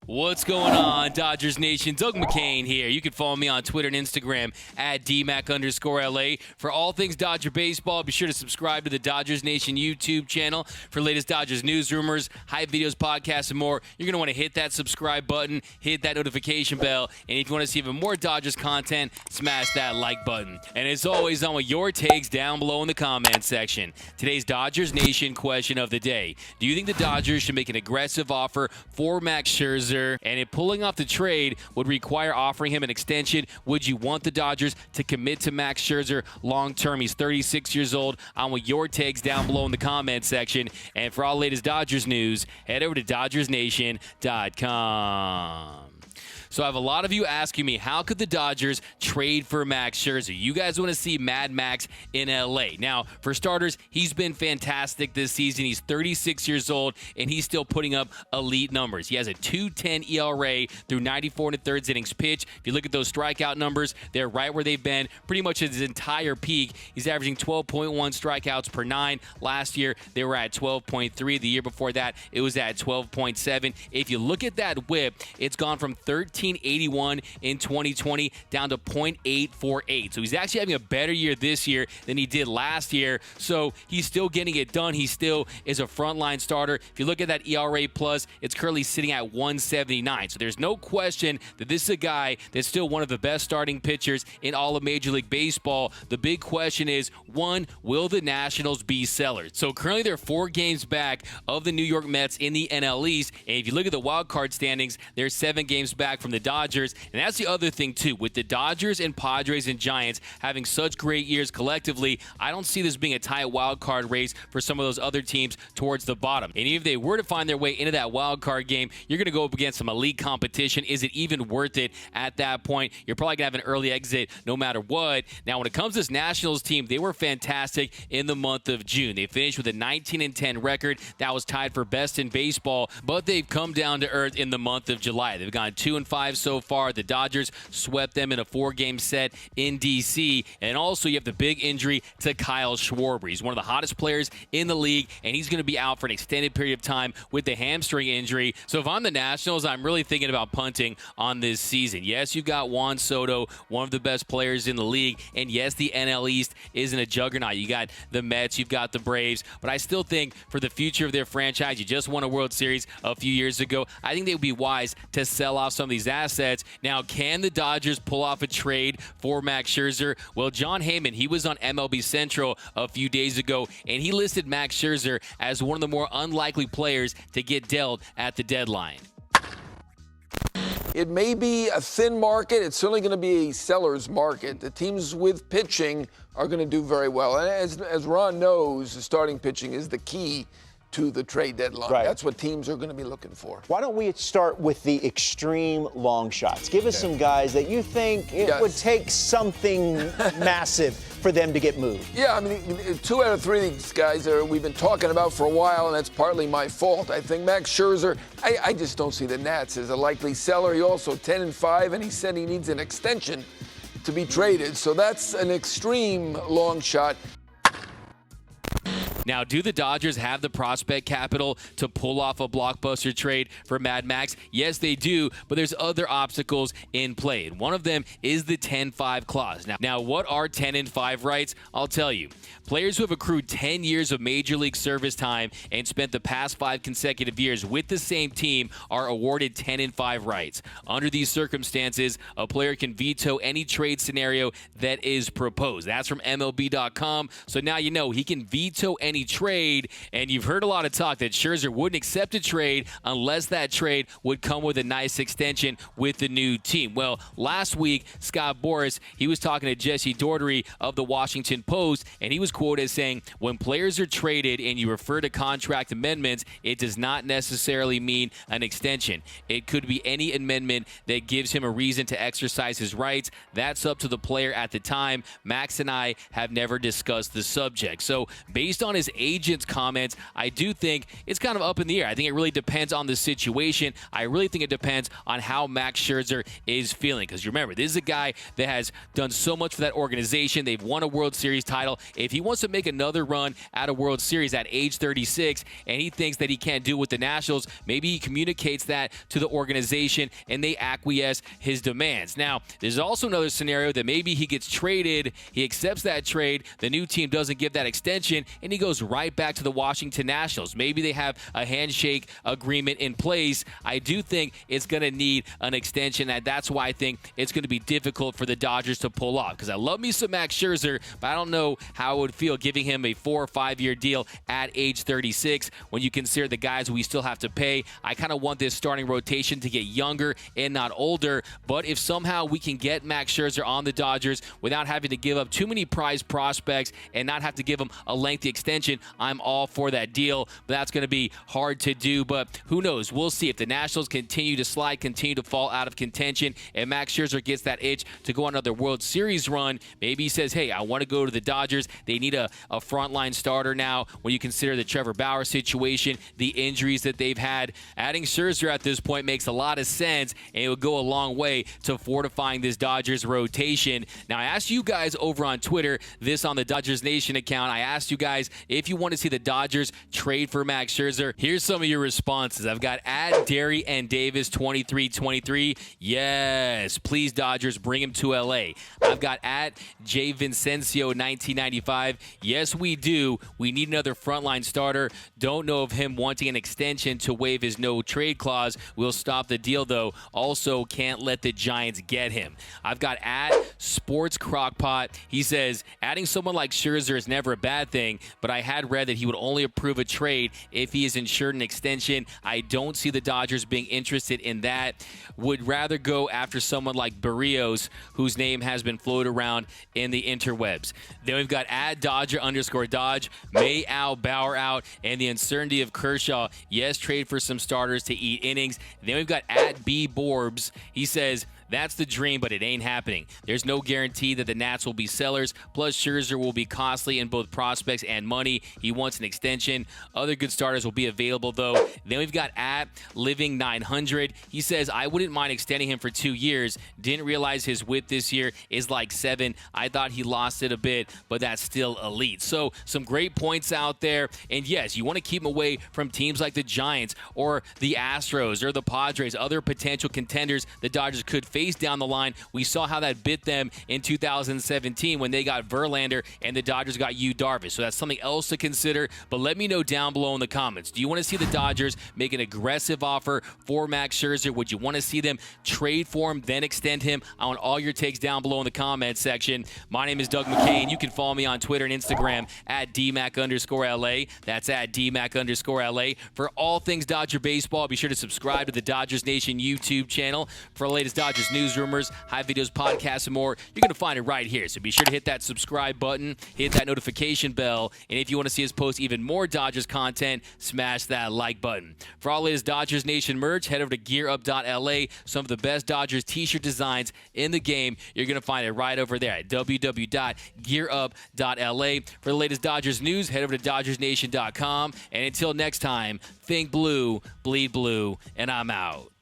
What's going on, Dodgers Nation? Doug McCain here. You can follow me on Twitter and Instagram at DMAC_LA. For all things Dodger baseball, be sure to subscribe to the Dodgers Nation YouTube channel for latest Dodgers news, rumors, hype videos, podcasts, and more. You're going to want to hit that subscribe button, hit that notification bell, and if you want to see even more Dodgers content, smash that like button. And as always, I want your takes down below in the comment section. Today's Dodgers Nation question of the day. Do you think the Dodgers should make an aggressive offer for Max Scherzer? And if pulling off the trade would require offering him an extension, would you want the Dodgers to commit to Max Scherzer long term? He's 36 years old. I want your takes down below in the comment section. And for all the latest Dodgers news, head over to DodgersNation.com. So I have a lot of you asking me, how could the Dodgers trade for Max Scherzer? You guys want to see Mad Max in L.A. Now, for starters, he's been fantastic this season. He's 36 years old, and he's still putting up elite numbers. He has a 2.10 ERA through 94 1/3 innings pitched. If you look at those strikeout numbers, they're right where they've been pretty much his entire peak. He's averaging 12.1 strikeouts per 9. Last year, they were at 12.3. The year before that, it was at 12.7. If you look at that whip, it's gone from 1381 in 2020 down to .848. So he's actually having a better year this year than he did last year. So he's still getting it done. He still is a frontline starter. If you look at that ERA plus, it's currently sitting at 179. So there's no question that this is a guy that's still one of the best starting pitchers in all of Major League Baseball. The big question is, one, will the Nationals be sellers? So currently they're 4 games back of the New York Mets in the NL East. And if you look at the wild card standings, they're 7 games back from the Dodgers. And that's the other thing, too. With the Dodgers and Padres and Giants having such great years collectively, I don't see this being a tight wild card race for some of those other teams towards the bottom. And if they were to find their way into that wild card game, you're going to go up against some elite competition. Is it even worth it at that point? You're probably going to have an early exit no matter what. Now, when it comes to this Nationals team, they were fantastic in the month of June. They finished with a 19-10 record. That was tied for best in baseball, but they've come down to earth in the month of July. They've gone 2-5 so far. The Dodgers swept them in a 4-game set in D.C. And also you have the big injury to Kyle Schwarber. He's one of the hottest players in the league, and he's going to be out for an extended period of time with the hamstring injury. So if I'm the Nationals, I'm really thinking about punting on this season. Yes, you've got Juan Soto, one of the best players in the league, and yes, the NL East isn't a juggernaut. You got the Mets, you've got the Braves, but I still think for the future of their franchise, you just won a World Series a few years ago, I think they would be wise to sell off some of these assets. Now, can the Dodgers pull off a trade for Max Scherzer? Well, John Heyman, he was on MLB Central a few days ago, and he listed Max Scherzer as one of the more unlikely players to get dealt at the deadline. It may be a thin market. It's certainly going to be a seller's market. The teams with pitching are going to do very well. And as Ron knows, the starting pitching is the key to the trade deadline. Right. That's what teams are going to be looking for. Why don't we start with the extreme long shots? Give us some guys that you think it would take something massive for them to get moved. Yeah, I mean, 2 out of 3 of these guys we've been talking about for a while, and that's partly my fault. I think Max Scherzer, I just don't see the Nats as a likely seller. He also 10-5, and he said he needs an extension to be traded. So that's an extreme long shot. Now, do the Dodgers have the prospect capital to pull off a blockbuster trade for Mad Max? Yes, they do, but there's other obstacles in play, and one of them is the 10-5 clause. Now, what are 10-5 rights? I'll tell you. Players who have accrued 10 years of Major League service time and spent the past 5 consecutive years with the same team are awarded 10-5 rights. Under these circumstances, a player can veto any trade scenario that is proposed. That's from MLB.com, so now you know he can veto any trade, and you've heard a lot of talk that Scherzer wouldn't accept a trade unless that trade would come with a nice extension with the new team. Well, last week, Scott Boras, he was talking to Jesse Daugherty of the Washington Post, and he was quoted as saying, when players are traded and you refer to contract amendments, it does not necessarily mean an extension. It could be any amendment that gives him a reason to exercise his rights. That's up to the player at the time. Max and I have never discussed the subject. So based on his his agent's comments, I do think it's kind of up in the air. I think it really depends on the situation. I really think it depends on how Max Scherzer is feeling. Because remember, this is a guy that has done so much for that organization. They've won a World Series title. If he wants to make another run at a World Series at age 36 and he thinks that he can't do it with the Nationals, maybe he communicates that to the organization and they acquiesce his demands. Now, there's also another scenario that maybe he gets traded, he accepts that trade, the new team doesn't give that extension, and he goes right back to the Washington Nationals. Maybe they have a handshake agreement in place. I do think it's going to need an extension, and that's why I think it's going to be difficult for the Dodgers to pull off. Because I love me some Max Scherzer, but I don't know how it would feel giving him a 4 or 5 year deal at age 36 when you consider the guys we still have to pay. I kind of want this starting rotation to get younger and not older, but if somehow we can get Max Scherzer on the Dodgers without having to give up too many prize prospects and not have to give him a lengthy extension, I'm all for that deal. But that's going to be hard to do, but who knows? We'll see. If the Nationals continue to slide, continue to fall out of contention, and Max Scherzer gets that itch to go on another World Series run, maybe he says, hey, I want to go to the Dodgers. They need a frontline starter now when you consider the Trevor Bauer situation, the injuries that they've had. Adding Scherzer at this point makes a lot of sense, and it would go a long way to fortifying this Dodgers rotation. Now, I asked you guys over on Twitter, this on the Dodgers Nation account, I asked you guys if you want to see the Dodgers trade for Max Scherzer. Here's some of your responses. I've got at Derry and Davis 2323. Yes, please Dodgers, bring him to LA. I've got at J Vincencio 1995. Yes, we do. We need another frontline starter. Don't know of him wanting an extension to waive his no trade clause. We'll stop the deal though. Also, can't let the Giants get him. I've got at Sports Crockpot. He says, adding someone like Scherzer is never a bad thing, but I had read that he would only approve a trade if he is insured an extension. I don't see the Dodgers being interested in that. Would rather go after someone like Barrios, whose name has been floated around in the interwebs. Then we've got at Dodger_Dodge, May out, Bauer out, and the uncertainty of Kershaw. Yes, trade for some starters to eat innings. Then we've got at B Borbs. He says, that's the dream, but it ain't happening. There's no guarantee that the Nats will be sellers. Plus, Scherzer will be costly in both prospects and money. He wants an extension. Other good starters will be available, though. Then we've got at Living 900. He says, I wouldn't mind extending him for 2 years. Didn't realize his whip this year is like 7. I thought he lost it a bit, but that's still elite. So some great points out there. And yes, you want to keep him away from teams like the Giants or the Astros or the Padres, other potential contenders the Dodgers could face down the line. We saw how that bit them in 2017 when they got Verlander and the Dodgers got Yu Darvish. So that's something else to consider. But let me know down below in the comments. Do you want to see the Dodgers make an aggressive offer for Max Scherzer? Would you want to see them trade for him, then extend him? I want all your takes down below in the comments section. My name is Doug McKay, and you can follow me on Twitter and Instagram at DMac_LA. That's at DMac_LA. For all things Dodger baseball, be sure to subscribe to the Dodgers Nation YouTube channel. For the latest Dodgers news, rumors, high videos, podcasts, and more, you're going to find it right here. So be sure to hit that subscribe button, hit that notification bell, and if you want to see us post even more Dodgers content, smash that like button. For all latest Dodgers Nation merch, head over to gearup.la. Some of the best Dodgers t-shirt designs in the game. You're going to find it right over there at www.gearup.la. For the latest Dodgers news, head over to DodgersNation.com. And until next time, think blue, bleed blue, and I'm out.